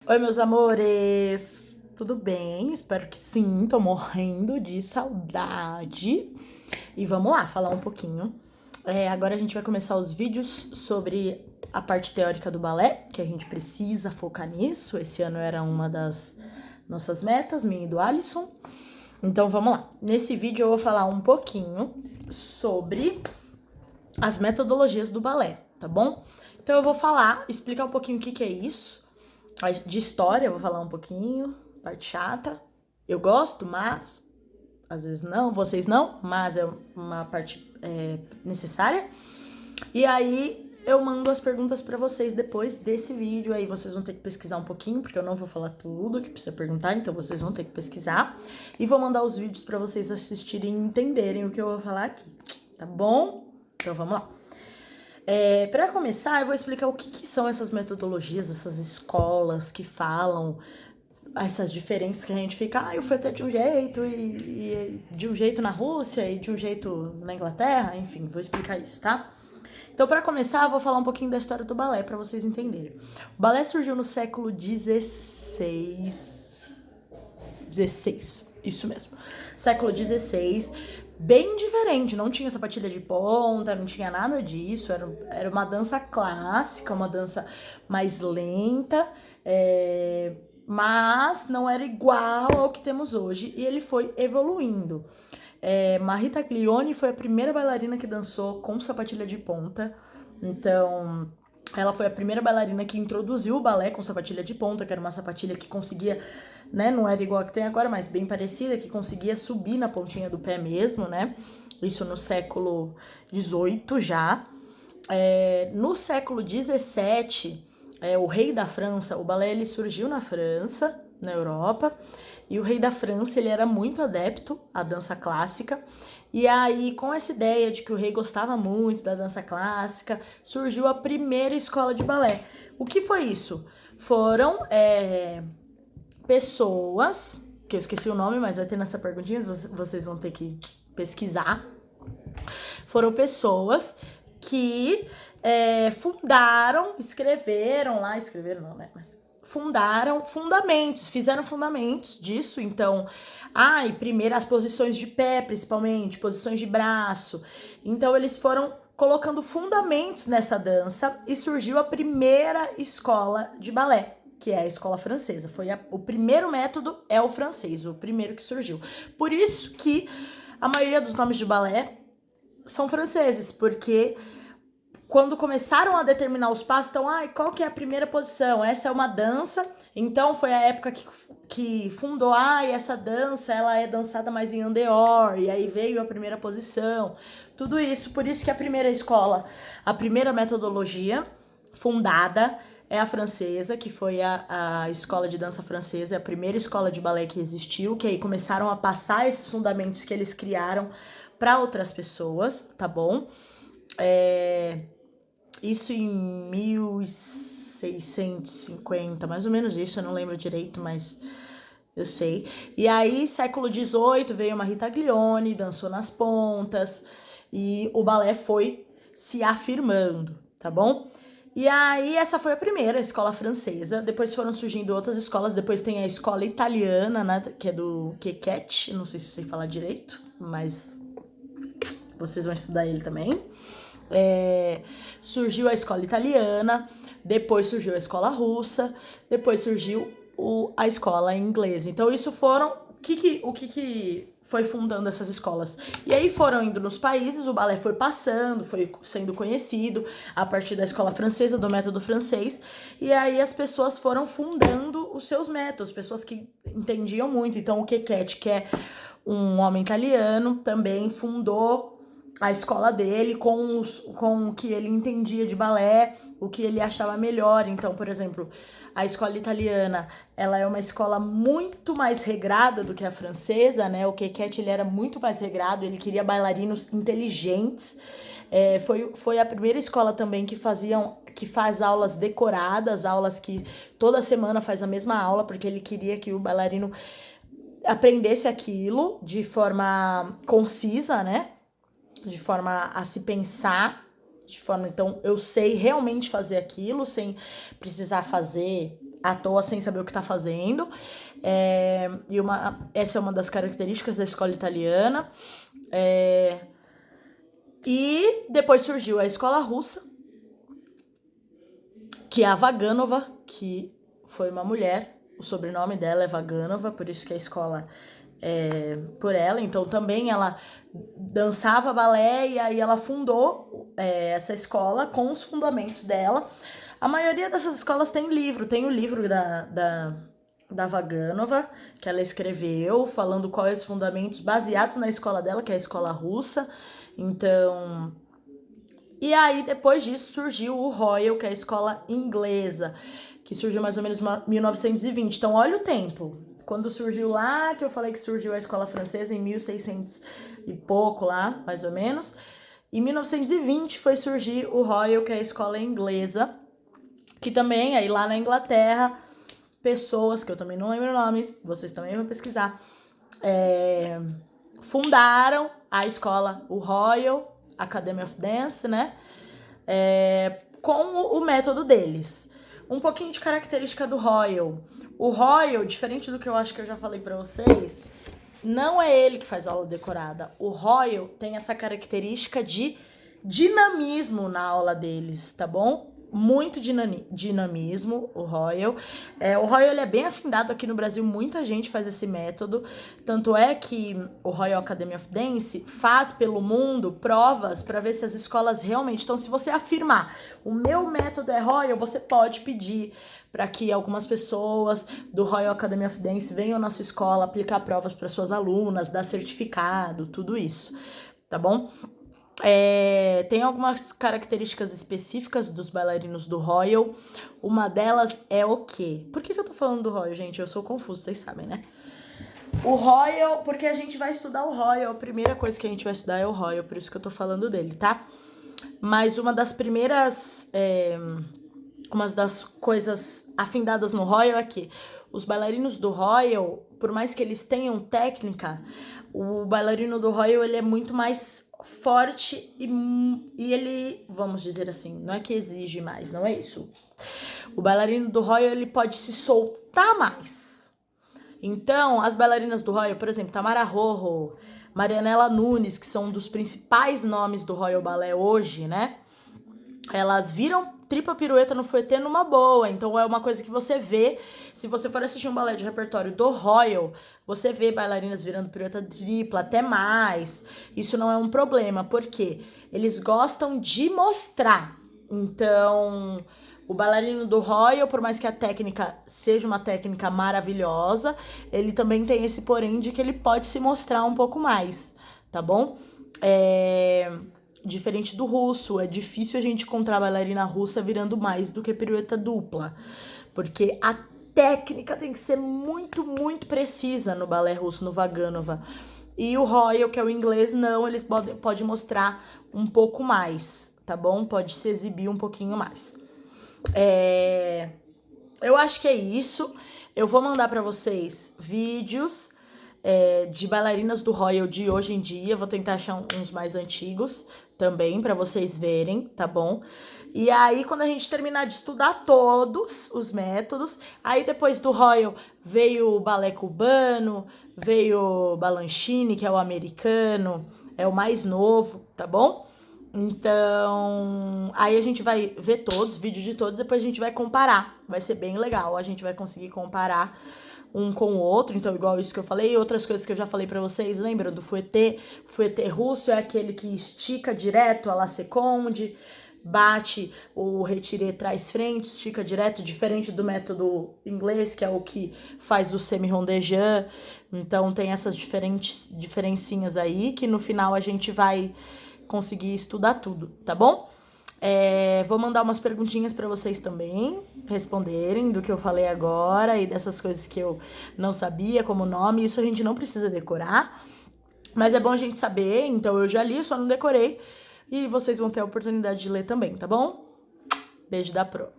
Oi, meus amores! Tudo bem? Espero que sim, tô morrendo de saudade. E vamos lá, falar um pouquinho. Agora a gente vai começar os vídeos sobre a parte teórica do balé, que a gente precisa focar nisso. Esse ano era uma das nossas metas, minha e do Alisson. Então vamos lá. Nesse vídeo eu vou falar um pouquinho sobre as metodologias do balé, tá bom? Então eu vou explicar um pouquinho o que é isso. De história, eu vou falar um pouquinho, parte chata. Eu gosto, mas às vezes não, vocês não, mas é uma parte necessária. E aí eu mando as perguntas para vocês depois desse vídeo. Aí vocês vão ter que pesquisar um pouquinho, porque eu não vou falar tudo que precisa perguntar, então vocês vão ter que pesquisar. E vou mandar os vídeos para vocês assistirem e entenderem o que eu vou falar aqui, tá bom? Então vamos lá. Para começar, eu vou explicar o que são essas metodologias, essas escolas que falam essas diferenças que a gente fica, eu fui até de um jeito e de um jeito na Rússia e de um jeito na Inglaterra, enfim, vou explicar isso, tá? Então, para começar, eu vou falar um pouquinho da história do balé para vocês entenderem. O balé surgiu no século XVI, isso mesmo, século XVI, bem diferente, não tinha sapatilha de ponta, não tinha nada disso, era uma dança clássica, uma dança mais lenta, mas não era igual ao que temos hoje, e ele foi evoluindo. Marie Taglioni foi a primeira bailarina que dançou com sapatilha de ponta, então ela foi a primeira bailarina que introduziu o balé com sapatilha de ponta, que era uma sapatilha que conseguia, né, não era igual a que tem agora, mas bem parecida, que conseguia subir na pontinha do pé mesmo, né, isso no século XVIII já. No século XVII, o rei da França, o balé ele surgiu na França, na Europa, e o rei da França ele era muito adepto à dança clássica, e aí com essa ideia de que o rei gostava muito da dança clássica, surgiu a primeira escola de balé. O que foi isso? Foram pessoas, que eu esqueci o nome, mas vai ter nessa perguntinha, vocês vão ter que pesquisar. Foram pessoas que escreveram não, né? Mas fundaram fundamentos, fizeram fundamentos disso. Então, primeiro as posições de pé, principalmente, posições de braço. Então, eles foram colocando fundamentos nessa dança e surgiu a primeira escola de balé, que é a escola francesa. O primeiro método é o francês, o primeiro que surgiu. Por isso que a maioria dos nomes de balé são franceses, porque quando começaram a determinar os passos, então, qual que é a primeira posição? Essa é uma dança, então foi a época que fundou, essa dança, ela é dançada mais em Andeor, e aí veio a primeira posição, tudo isso, por isso que a primeira escola, a primeira metodologia fundada é a francesa, que foi a escola de dança francesa, a primeira escola de balé que existiu, que aí começaram a passar esses fundamentos que eles criaram para outras pessoas, tá bom? Isso em 1650, mais ou menos isso, eu não lembro direito, mas eu sei. E aí, século XVIII, veio uma Rita Taglioni, dançou nas pontas, e o balé foi se afirmando, tá bom? E aí, essa foi a primeira escola francesa, depois foram surgindo outras escolas, depois tem a escola italiana, né, que é do Quequete, não sei se sei falar direito, mas vocês vão estudar ele também. Surgiu a escola italiana, depois surgiu a escola russa, depois surgiu a escola inglesa. Então, isso foram o que foi fundando essas escolas. E aí foram indo nos países, o balé foi passando, foi sendo conhecido a partir da escola francesa, do método francês, e aí as pessoas foram fundando os seus métodos, pessoas que entendiam muito. Então, o Quequete, que é um homem italiano, também fundou a escola dele com o que ele entendia de balé, o que ele achava melhor. Então, por exemplo, a escola italiana, ela é uma escola muito mais regrada do que a francesa, né? O Quequete, ele era muito mais regrado, ele queria bailarinos inteligentes. Foi a primeira escola também que faz aulas decoradas, aulas que toda semana faz a mesma aula, porque ele queria que o bailarino aprendesse aquilo de forma concisa, né? De forma a se pensar, então eu sei realmente fazer aquilo sem precisar fazer à toa sem saber o que tá fazendo. Essa é uma das características da escola italiana. E depois surgiu a escola russa, que é a Vaganova, que foi uma mulher. O sobrenome dela é Vaganova, por isso que a escola é por ela. Então também ela dançava balé e aí ela fundou essa escola com os fundamentos dela. A maioria dessas escolas tem livro. Tem o livro da Vaganova, que ela escreveu, falando quais os fundamentos baseados na escola dela, que é a escola russa. Então... E aí, depois disso, surgiu o Royal, que é a escola inglesa, que surgiu mais ou menos em 1920. Então, olha o tempo. Quando surgiu lá, que eu falei que surgiu a escola francesa em 1600 e pouco lá, mais ou menos. Em 1920 foi surgir o Royal, que é a escola inglesa, que também, aí lá na Inglaterra, pessoas, que eu também não lembro o nome, vocês também vão pesquisar, fundaram a escola, o Royal Academy of Dance, né? Com o método deles. Um pouquinho de característica do Royal. O Royal, diferente do que eu acho que eu já falei pra vocês, não é ele que faz aula decorada. O Royal tem essa característica de dinamismo na aula deles, tá bom? Muito dinamismo, o Royal. O Royal ele é bem afindado aqui no Brasil, muita gente faz esse método. Tanto é que o Royal Academy of Dance faz pelo mundo provas para ver se as escolas realmente... Então, se você afirmar, o meu método é Royal, você pode pedir para que algumas pessoas do Royal Academy of Dance venham à nossa escola aplicar provas para suas alunas, dar certificado, tudo isso, tá bom? Tem algumas características específicas dos bailarinos do Royal. Uma delas é o quê? Por que eu tô falando do Royal, gente? Eu sou confusa, vocês sabem, né? O Royal, porque a gente vai estudar o Royal. A primeira coisa que a gente vai estudar é o Royal, por isso que eu tô falando dele, tá? Mas uma das primeiras... uma das coisas afindadas no Royal é que os bailarinos do Royal, por mais que eles tenham técnica, o bailarino do Royal ele é muito mais forte e ele, vamos dizer assim, não é que exige mais, não é isso. O bailarino do Royal ele pode se soltar mais. Então, as bailarinas do Royal, por exemplo, Tamara Rojo, Marianela Nunes, que são um dos principais nomes do Royal Ballet hoje, né? Elas viram tripla pirueta no fouetté numa boa. Então é uma coisa que você vê. Se você for assistir um balé de repertório do Royal, você vê bailarinas virando pirueta tripla, até mais. Isso não é um problema, porque eles gostam de mostrar. Então, o bailarino do Royal, por mais que a técnica seja uma técnica maravilhosa, ele também tem esse porém de que ele pode se mostrar um pouco mais, tá bom? Diferente do russo, é difícil a gente encontrar bailarina russa virando mais do que pirueta dupla, porque a técnica tem que ser muito, muito precisa no balé russo, no Vaganova. E o Royal, que é o inglês, não, eles podem mostrar um pouco mais, tá bom? Pode se exibir um pouquinho mais. Eu acho que é isso. Eu vou mandar pra vocês vídeos de bailarinas do Royal de hoje em dia. Vou tentar achar uns mais antigos também pra vocês verem, tá bom? E aí, quando a gente terminar de estudar todos os métodos, aí depois do Royal veio o balé cubano, veio o Balanchine, que é o americano, é o mais novo, tá bom? Então, aí a gente vai ver todos, vídeo de todos, depois a gente vai comparar. Vai ser bem legal, a gente vai conseguir comparar um com o outro, então igual isso que eu falei, outras coisas que eu já falei pra vocês, lembram do fouetté? O fouetté russo é aquele que estica direto a la seconde, bate o retiré trás frente, estica direto, diferente do método inglês, que é o que faz o semi-rondejant. Então tem essas diferencinhas aí, que no final a gente vai conseguir estudar tudo, tá bom? Vou mandar umas perguntinhas para vocês também responderem do que eu falei agora e dessas coisas que eu não sabia, como nome. Isso a gente não precisa decorar, mas é bom a gente saber. Então eu já li, eu só não decorei. E vocês vão ter a oportunidade de ler também, tá bom? Beijo da Pro.